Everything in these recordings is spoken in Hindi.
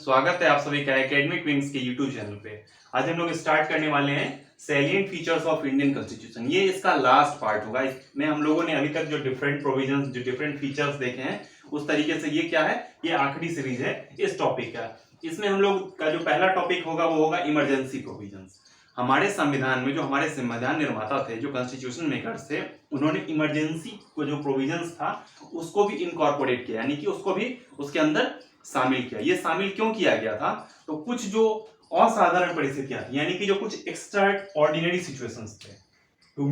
स्वागत है आप सभी का एकेडमिक विंग्स के यूट्यूब चैनल पे। आज हम लोग स्टार्ट करने वाले हैं salient features of Indian constitution. ये इसका लास्ट पार्ट होगा। इसमें हम लोगों ने अभी तक जो डिफरेंट प्रोविजंस, जो डिफरेंट फीचर्स देखे हैं, उस तरीके से ये क्या है, ये आखिरी सीरीज है इस टॉपिक का। इसमें हम लोग का जो पहला टॉपिक होगा वो होगा इमरजेंसी प्रोविजंस। हमारे संविधान में जो हमारे संविधान निर्माता थे, जो कॉन्स्टिट्यूशन मेकर्स थे, उन्होंने इमरजेंसी को जो प्रोविजंस था उसको भी इनकॉर्पोरेट किया, यानी कि उसको भी उसके अंदर शामिल किया। ये शामिल क्यों किया गया था? तो कुछ जो असाधारण परिस्थितियां थी, यानी कि जो कुछ एक्स्ट्रा ऑर्डिनरी सिचुएशंस थे, to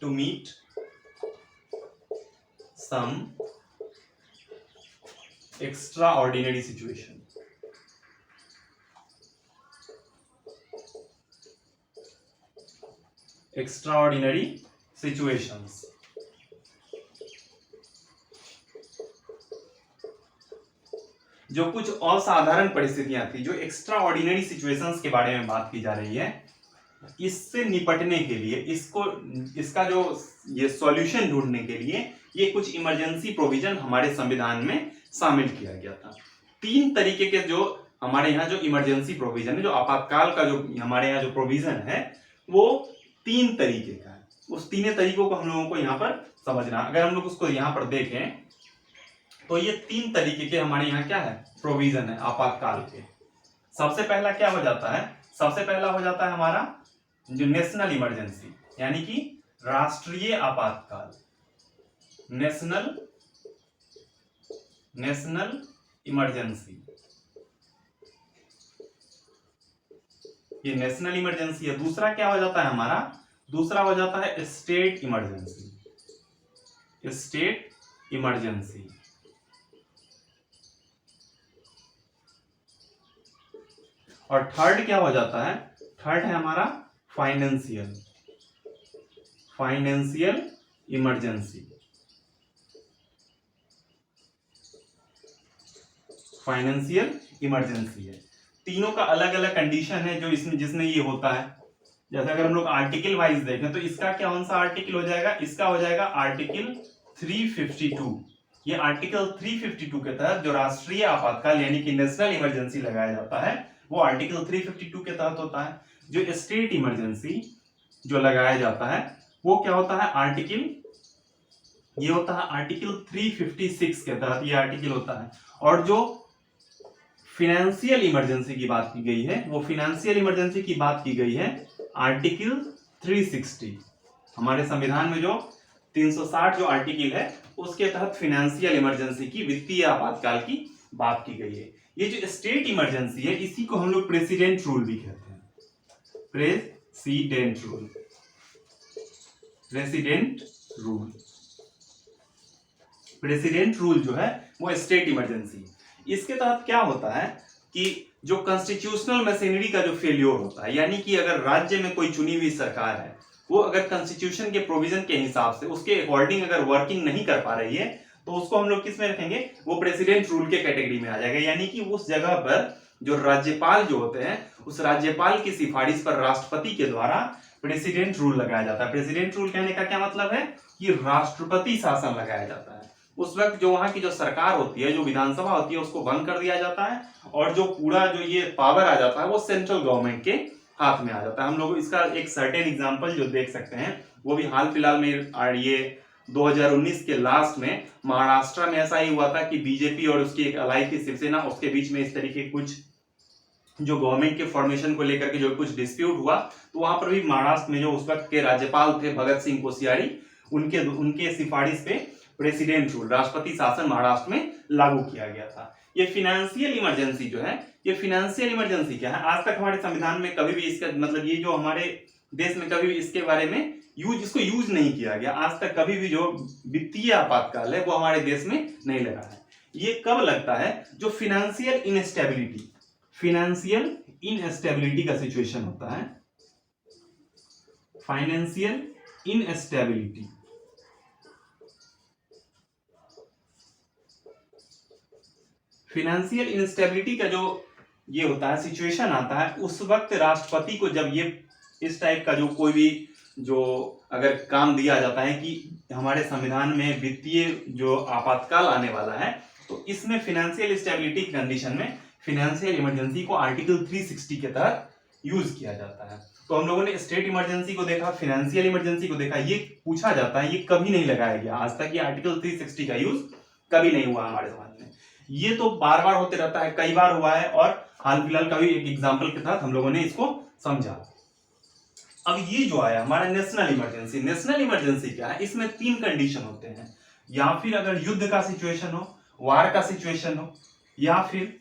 meet some extraordinary situation. Extraordinary situations, जो कुछ असाधारण परिस्थितियां थी, जो एक्स्ट्रा ऑर्डिनरी सिचुएशंस के बारे में बात की जा रही है, इससे निपटने के लिए, इसका जो ये सॉल्यूशन ढूंढने के लिए ये कुछ इमरजेंसी प्रोविजन हमारे संविधान में शामिल किया गया था। तीन तरीके के जो हमारे यहाँ जो इमरजेंसी प्रोविजन है, जो आपातकाल का जो हमारे यहाँ जो प्रोविजन है, वो तीन तरीके का है। उस तीनों तरीकों को हम लोगों को यहाँ पर समझना। अगर हम लोग उसको यहाँ पर देखें तो ये तीन तरीके के हमारे यहाँ क्या है, प्रोविजन है आपातकाल के। सबसे पहला क्या हो जाता है? सबसे पहला हो जाता है हमारा जो नेशनल इमरजेंसी, यानी कि राष्ट्रीय आपातकाल। नेशनल इमरजेंसी, ये नेशनल इमरजेंसी है। दूसरा क्या हो जाता है हमारा? दूसरा हो जाता है स्टेट इमरजेंसी। और थर्ड क्या हो जाता है? थर्ड है हमारा फाइनेंशियल इमरजेंसी। फाइनेंशियल इमरजेंसी है। तीनों का अलग अलग कंडीशन है जो जिसमें ये होता है। जैसे अगर हम लोग आर्टिकल वाइज देखें तो इसका कौन सा आर्टिकल हो जाएगा? इसका हो जाएगा आर्टिकल 352। ये आर्टिकल 352 के तहत जो राष्ट्रीय आपातकाल यानी कि नेशनल इमरजेंसी लगाया जाता है, वो आर्टिकल 352 के तहत होता है। जो स्टेट इमरजेंसी जो लगाया जाता है वो क्या होता है? ये होता है आर्टिकल 356 के तहत ये आर्टिकल होता है। और जो फिनेंशियल इमरजेंसी की बात की गई है, वो फिनेंशियल इमरजेंसी की बात की गई है आर्टिकल 360। हमारे संविधान में जो 360 जो आर्टिकल है, उसके तहत फिनेंशियल इमरजेंसी की, वित्तीय आपातकाल की बात की गई है। ये जो स्टेट इमरजेंसी है, इसी को हम लोग प्रेसिडेंट रूल भी कहते हैं। प्रेसिडेंट रूल जो है वो स्टेट इमरजेंसी। इसके तहत क्या होता है कि जो कॉन्स्टिट्यूशनल मशीनरी का जो फेल्योर होता है, यानी कि अगर राज्य में कोई चुनी हुई सरकार है, वो अगर कॉन्स्टिट्यूशन के प्रोविजन के हिसाब से उसके अकॉर्डिंग अगर वर्किंग नहीं कर पा रही है, तो उसको हम लोग किस में रखेंगे? वो प्रेसिडेंट रूल के कैटेगरी में आ जाएगा। यानी कि उस जगह पर जो राज्यपाल जो होते हैं, उस राज्यपाल की सिफारिश पर राष्ट्रपति के द्वारा प्रेसिडेंट रूल लगाया जाता है। प्रेसिडेंट रूल कहने का क्या मतलब है? कि राष्ट्रपति शासन लगाया जाता है। उस वक्त जो वहां की जो सरकार होती है, जो विधानसभा होती है, उसको भंग कर दिया जाता है और जो पूरा जो ये पावर आ जाता है वो सेंट्रल गवर्नमेंट के हाथ में आ जाता है। हम लोग इसका एक सर्टेन एग्जांपल जो देख सकते हैं, वो भी हाल फिलहाल में ये 2019 के लास्ट में महाराष्ट्र में ऐसा ही हुआ था कि बीजेपी और उसकी एक अलाई थी शिवसेना, उसके बीच में इस तरीके कुछ जो गवर्नमेंट के फॉर्मेशन को लेकर के जो कुछ डिस्प्यूट हुआ, तो वहां पर भी महाराष्ट्र में जो उस वक्त के राज्यपाल थे भगत सिंह कोश्यारी, उनके सिफारिश पे प्रेसिडेंट रूल, राष्ट्रपति शासन महाराष्ट्र में लागू किया गया था। ये फिनेंशियल इमरजेंसी जो है, ये फिनेंशियल इमरजेंसी क्या है? आज तक हमारे संविधान में कभी भी इसका मतलब, ये जो हमारे देश में कभी भी इसके बारे में इसको यूज नहीं किया गया। आज तक कभी भी जो वित्तीय आपातकाल है वो हमारे देश में नहीं लगा है। ये कब लगता है? जो फिनेंशियल इनस्टेबिलिटी का सिचुएशन होता है। फाइनेंशियल इनस्टेबिलिटी का जो ये होता है, सिचुएशन आता है, उस वक्त राष्ट्रपति को जब ये इस टाइप का जो कोई भी जो अगर काम दिया जाता है कि हमारे संविधान में वित्तीय जो आपातकाल आने वाला है, तो इसमें फाइनेंशियल स्टेबिलिटी कंडीशन में फाइनेंशियल इमरजेंसी को आर्टिकल 360 के तहत यूज किया जाता है। तो हम लोगों ने स्टेट इमरजेंसी को देखा, फाइनेंशियल इमरजेंसी को देखा। ये पूछा जाता है, ये कभी नहीं लगाया गया आज तक, ये आर्टिकल 360 का यूज कभी नहीं हुआ हमारे समाज में। ये तो बार बार होते रहता है, कई बार हुआ है, और हाल फिलहाल का भी एक एग्जाम्पल के तहत हम लोगों ने इसको समझा। अब ये जो आया हमारा नेशनल इमरजेंसी, नेशनल इमरजेंसी क्या है, इसमें 3 कंडीशन होते हैं। या फिर अगर युद्ध का सिचुएशन हो, वार का सिचुएशन हो, या फिर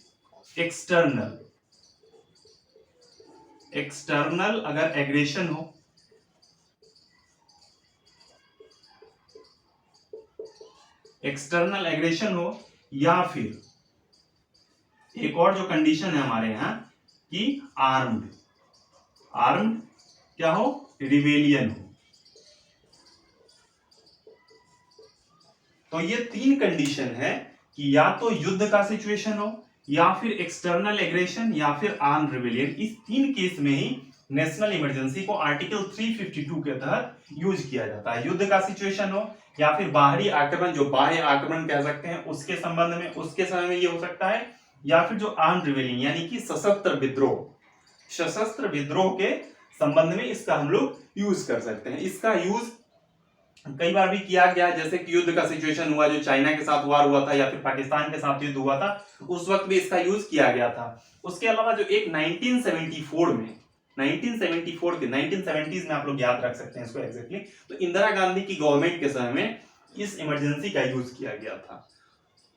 एक्सटर्नल अगर एग्रेशन हो, एक्सटर्नल एग्रेशन हो, या फिर एक और जो कंडीशन है हमारे यहां कि आर्म्ड क्या हो, रिवेलियन हो। तो ये 3 कंडीशन है कि या तो युद्ध का सिचुएशन हो, या फिर एक्सटर्नल एग्रेशन, या फिर आर्म रिवेलियन। इस 3 केस में ही नेशनल इमरजेंसी को आर्टिकल 352 के तहत यूज किया जाता है। युद्ध का सिचुएशन हो, या फिर बाहरी आक्रमण, जो बाह्य आक्रमण कह सकते हैं, उसके संबंध में, उसके समय में ये हो सकता है, या फिर जो आर्म रिवेलियन यानी कि सशस्त्र विद्रोह के संबंध में इसका हम लोग यूज कर सकते हैं। इसका यूज कई बार भी किया गया, जैसे कि युद्ध का सिचुएशन हुआ, जो चाइना के साथ वार हुआ था, या फिर पाकिस्तान के साथ युद्ध हुआ था, उस वक्त भी इसका यूज किया गया था। उसके अलावा जो एक 1970s में आप लोग याद रख सकते हैं इसको एग्जैक्टली, तो इंदिरा गांधी की गवर्नमेंट के समय में इस इमरजेंसी का यूज किया गया था।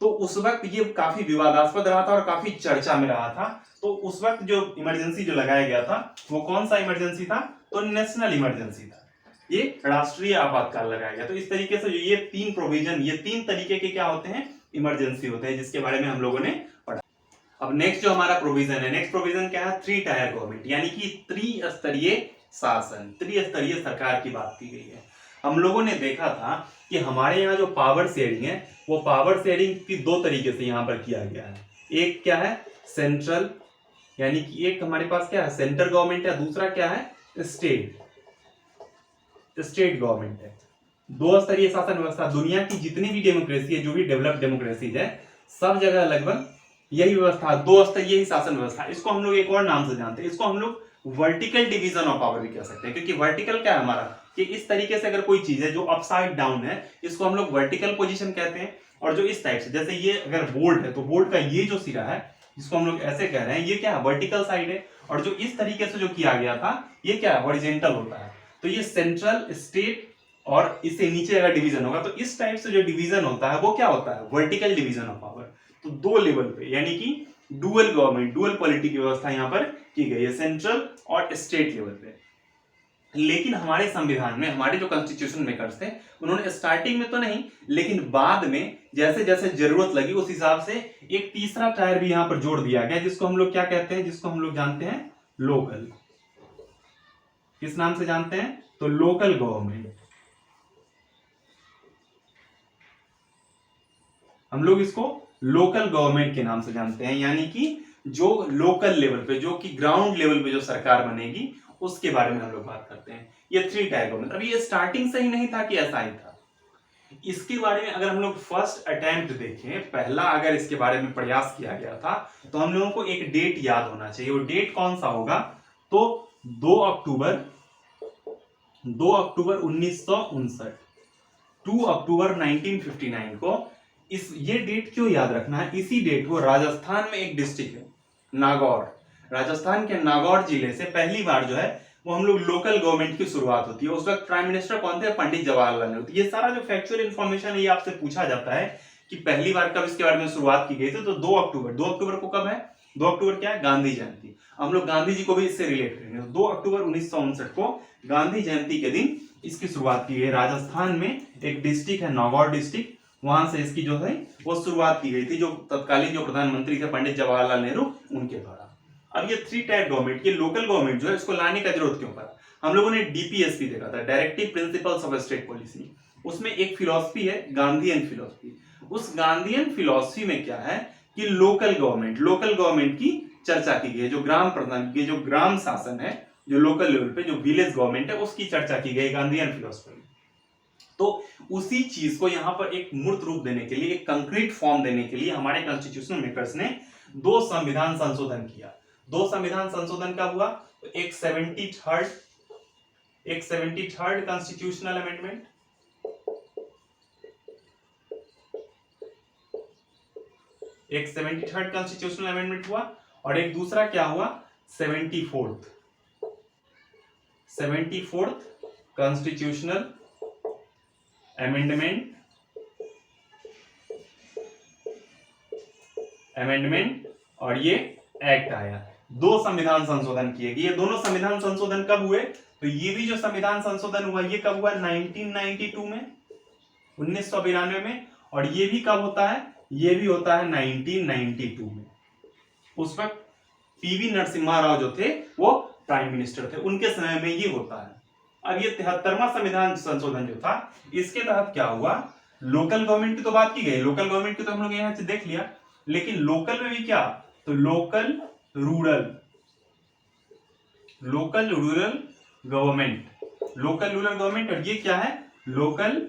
तो उस वक्त ये काफी विवादास्पद रहा था और काफी चर्चा में रहा था। तो उस वक्त जो इमरजेंसी जो लगाया गया था वो कौन सा इमरजेंसी था, तो नेशनल इमरजेंसी था, ये राष्ट्रीय आपातकाल लगाया गया। तो इस तरीके से जो ये 3 प्रोविजन, ये 3 तरीके के क्या होते हैं, इमरजेंसी होते हैं, जिसके बारे में हम लोगों ने पढ़ा। अब नेक्स्ट जो हमारा प्रोविजन है, नेक्स्ट प्रोविजन क्या है, 3 टायर गवर्नमेंट, यानी कि त्रिस्तरीय शासन, त्रिस्तरीय सरकार की बात की गई है। हम लोगों ने देखा था कि हमारे यहाँ जो पावर शेयरिंग है, वो पावर शेयरिंग की 2 तरीके से यहाँ पर किया गया है। एक क्या है, सेंट्रल, यानी कि एक हमारे पास क्या है, सेंट्रल गवर्नमेंट है, दूसरा क्या है, स्टेट गवर्नमेंट है। 2 स्तरीय शासन व्यवस्था, दुनिया की जितनी भी डेमोक्रेसी है, जो भी डेवलप्ड डेमोक्रेसीज है, सब जगह लगभग यही व्यवस्था, 2 स्तरीय शासन व्यवस्था। इसको हम लोग एक और नाम से जानते हैं, इसको हम लोग वर्टिकल डिवीजन ऑफ पावर भी कह सकते हैं, क्योंकि वर्टिकल क्या है हमारा, कि इस तरीके से अगर कोई चीज है जो अपसाइड डाउन है, इसको हम लोग वर्टिकल पोजीशन कहते हैं। और जो इस टाइप से, जैसे ये अगर बोर्ड है, तो बोर्ड का ये जो सिरा है, जिसको हम लोग ऐसे कह रहे हैं, ये क्या है, वर्टिकल साइड है। और जो इस तरीके से जो किया गया था, ये क्या है, हॉरिजॉन्टल होता है। तो ये सेंट्रल, स्टेट, और इससे नीचे अगर डिवीजन होगा, तो इस टाइप से जो डिवीजन होता है वो क्या होता है, वर्टिकल डिवीजन ऑफ पावर। तो 2 लेवल पे, यानी कि डुअल गवर्नमेंट, डुअल पॉलिटी की व्यवस्था यहाँ पर की गई है, सेंट्रल और स्टेट लेवल पे। लेकिन हमारे संविधान में, हमारे जो कॉन्स्टिट्यूशन मेकर्स थे, उन्होंने स्टार्टिंग में तो नहीं, लेकिन बाद में जैसे जैसे जरूरत लगी, उस हिसाब से एक तीसरा टायर भी यहाँ पर जोड़ दिया गया, जिसको हम लोग क्या कहते हैं, जिसको हम लोग जानते हैं लोकल। किस नाम से जानते हैं, तो लोकल गवर्नमेंट। हम लोग इसको लोकल गवर्नमेंट के नाम से जानते हैं, यानी कि जो लोकल लेवल पे, जो कि ग्राउंड लेवल पे जो सरकार बनेगी, उसके बारे में हम लोग बात करते हैं। ये 3 टायर गवर्नमेंट। अभी ये स्टार्टिंग से ही नहीं था कि ऐसा ही था। इसके बारे में अगर हम लोग फर्स्ट अटेम्प्ट देखें, पहला अगर इसके बारे में प्रयास किया गया था, तो हम लोगों को एक डेट याद होना चाहिए। वो डेट कौन सा होगा, तो 2 अक्टूबर 1959, 2 अक्टूबर 1959 को। ये डेट क्यों याद रखना है, इसी डेट को राजस्थान में एक डिस्ट्रिक्ट है नागौर, राजस्थान के नागौर जिले से पहली बार जो है वो हम लोग लोकल गवर्नमेंट की शुरुआत होती है। उस वक्त प्राइम मिनिस्टर कौन थे, पंडित जवाहरलाल नेहरू। ये सारा जो फैक्चुअल इंफॉर्मेशन है, ये आपसे पूछा जाता है कि पहली बार कब इसके बारे में शुरुआत की गई थी, तो 2 अक्टूबर को कब है, 2 अक्टूबर क्या है, गांधी जयंती। हम लोग गांधी जी को भी इससे रिलेट करेंगे। 2 अक्टूबर 1959 को गांधी जयंती के दिन इसकी शुरुआत की गई। राजस्थान में एक डिस्ट्रिक्ट है नागौर डिस्ट्रिक्ट, वहां से इसकी जो है वो शुरुआत की गई थी, जो तत्कालीन जो प्रधानमंत्री थे पंडित जवाहरलाल नेहरू, उनके द्वारा। अब ये 3 टायर गवर्नमेंट, ये लोकल गवर्नमेंट जो है, इसको लाने का जरूरत क्यों पड़ा, हम लोगों ने डीपीएसपी देखा था, directive principles of state policy. उसमें एक फिलॉसफी है गांधीयन फिलॉसफी। उस गांधीयन फिलॉसफी में क्या है कि लोकल गवर्नमेंट की चर्चा की गई है। जो ग्राम प्रधान, ये जो ग्राम शासन है, जो लोकल लेवल पे जो विलेज गवर्नमेंट है, उसकी चर्चा की गई गांधीयन फिलॉसफी में। तो उसी चीज को यहाँ पर एक मूर्त रूप देने के लिए, एक कंक्रीट फॉर्म देने के लिए हमारे कॉन्स्टिट्यूशनल मेकर्स ने 2 संविधान संशोधन किया। 2 संविधान संशोधन कब हुआ? एक 73rd कॉन्स्टिट्यूशनल अमेंडमेंट, एक 73rd कॉन्स्टिट्यूशनल अमेंडमेंट हुआ, और एक दूसरा क्या हुआ? 74th कॉन्स्टिट्यूशनल अमेंडमेंट और ये एक्ट आया। 2 संविधान संशोधन किए गए। ये दोनों संविधान संशोधन कब हुए? तो ये भी जो संविधान संशोधन हुआ ये कब हुआ? 1992 में, 1992 में। और ये भी कब होता है? ये भी होता है 1992 में। उस वक्त पीवी नरसिम्हा राव जो थे वो प्राइम मिनिस्टर थे, उनके समय में ये होता है। अब ये 73वां संविधान संशोधन जो था, इसके तहत क्या हुआ? लोकल गवर्नमेंट की तो बात की गई, लोकल गवर्नमेंट की तो हम लोग यहाँ से देख लिया, लेकिन लोकल में भी क्या? तो लोकल रूरल गवर्नमेंट। और ये क्या है? लोकल,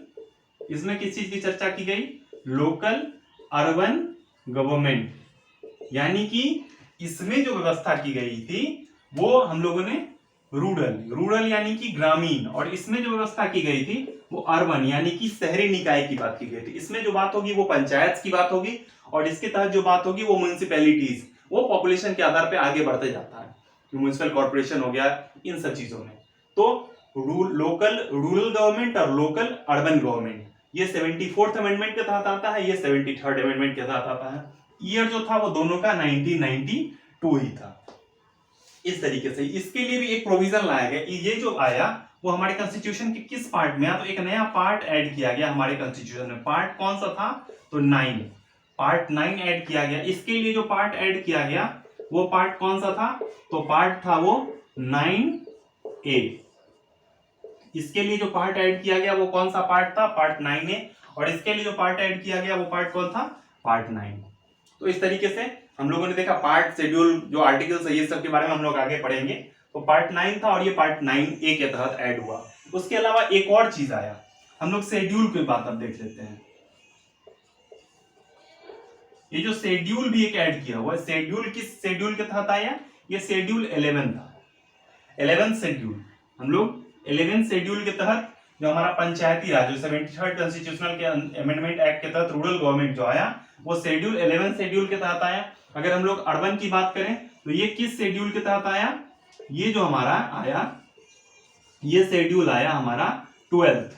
इसमें किस चीज की चर्चा की गई? लोकल अर्बन गवर्नमेंट, यानी कि इसमें जो व्यवस्था की गई थी वो हम लोगों ने रूरल यानी कि ग्रामीण, और इसमें जो व्यवस्था की गई थी वो अर्बन यानी कि शहरी निकाय की बात की गई थी। इसमें जो बात होगी वो पंचायत की बात होगी, और इसके तहत जो बात होगी वो म्युनिसिपैलिटीज, वो पॉपुलेशन के आधार पे आगे बढ़ते जाता है, म्युनिसिपल कॉर्पोरेशन हो गया, इन सब चीजों में। तो लोकल रूरल गवर्नमेंट और लोकल अर्बन गवर्नमेंट, ये 74th अमेंडमेंट के तहत आता है, ये 73rd अमेंडमेंट के तहत आता है। ईयर जो था वो दोनों का 1992 ही था। इस तरीके से इसके लिए भी एक प्रोविजन लाया गया। ये जो आया वो हमारे कॉन्स्टिट्यूशन के किस पार्ट में आया? तो एक नया पार्ट ऐड किया गया हमारे कॉन्स्टिट्यूशन में। पार्ट कौन सा था? तो 9, पार्ट 9 ऐड किया गया। इसके लिए जो पार्ट ऐड किया गया वो पार्ट कौन सा था? तो पार्ट था वो 9A। इसके लिए जो पार्ट ऐड किया गया वो कौन सा पार्ट था? Part 9A। और इसके लिए जो पार्ट ऐड किया गया वो पार्ट कौन था? पार्ट 9। तो इस तरीके से हम लोगों ने देखा पार्ट, शेड्यूल, जो आर्टिकल्स है, ये सब के बारे में हम लोग आगे पढ़ेंगे। तो पार्ट 9 था और ये पार्ट 9A के तहत ऐड हुआ। उसके अलावा एक और चीज आया, हम लोग शेड्यूल की बात अब देख लेते हैं। ये जो शेड्यूल भी एक ऐड किया हुआ है, शेड्यूल किस शेड्यूल के तहत आया? ये शेड्यूल 11 था, 11th शेड्यूल। हम लोग 11th शेड्यूल के तहत जो हमारा पंचायती राज, जो 73rd कॉन्स्टिट्यूशनल के अमेंडमेंट एक्ट के तहत रूरल गवर्नमेंट जो आया वो शेड्यूल 11th शेड्यूल के तहत आया। अगर हम लोग अर्बन की बात करें तो ये किस शेड्यूल के तहत आया? ये जो हमारा आया, ये शेड्यूल आया हमारा 12th,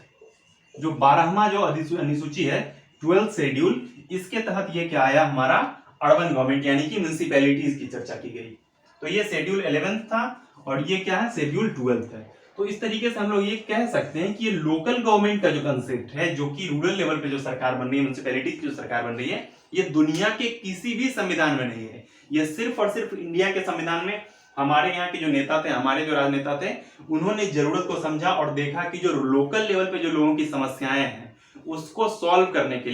जो 12वां जो अनुसूची है, 12th शेड्यूल, इसके तहत ये क्या आया? हमारा अर्बन गवर्नमेंट यानी कि म्युनिसिपैलिटीज की चर्चा की गई। तो ये शेड्यूल 11th था और ये क्या है? शेड्यूल 12th है। तो इस तरीके से हम लोग ये कह सकते हैं कि ये लोकल गवर्नमेंट का जो कंसेप्ट है, जो कि रूरल लेवल पे जो सरकार बन रही है, म्युनिसिपैलिटीज की जो सरकार बन रही है, ये दुनिया के किसी भी संविधान में नहीं है। ये सिर्फ और सिर्फ इंडिया के संविधान में हमारे यहाँ के जो नेता थे, हमारे जो राजनेता थे, उन्होंने जरूरत को समझा और देखा कि जो लोकल लेवल पे जो लोगों की समस्याएं हैं उसको सॉल्व करने के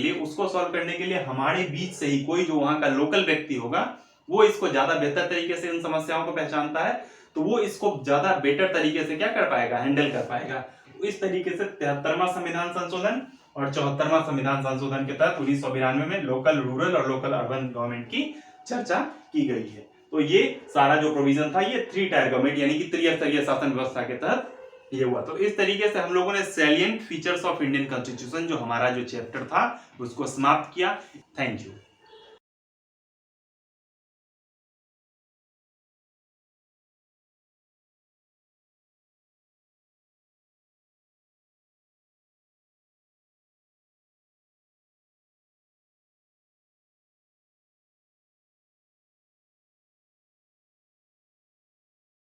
लिए हमारे बीच से ही कोई जो वहां का लोकल व्यक्ति होगा वो इसको ज्यादा बेहतर तरीके से इन समस्याओं को पहचानता है, तो वो इसको ज्यादा बेटर तरीके से क्या कर पाएगा? हैंडल कर पाएगा। इस तरीके से 73वां संविधान संशोधन और 74वां संविधान संशोधन के तहत 1992 में लोकल रूरल और लोकल अर्बन गवर्नमेंट की चर्चा की गई है। तो ये सारा जो प्रोविजन था ये 3 टायर गवर्नमेंट यानी कि त्रिस्तरीय शासन व्यवस्था के तहत ये हुआ। तो इस तरीके से हम लोगों ने salient features of Indian constitution जो हमारा जो चैप्टर था उसको समाप्त किया। Thank you.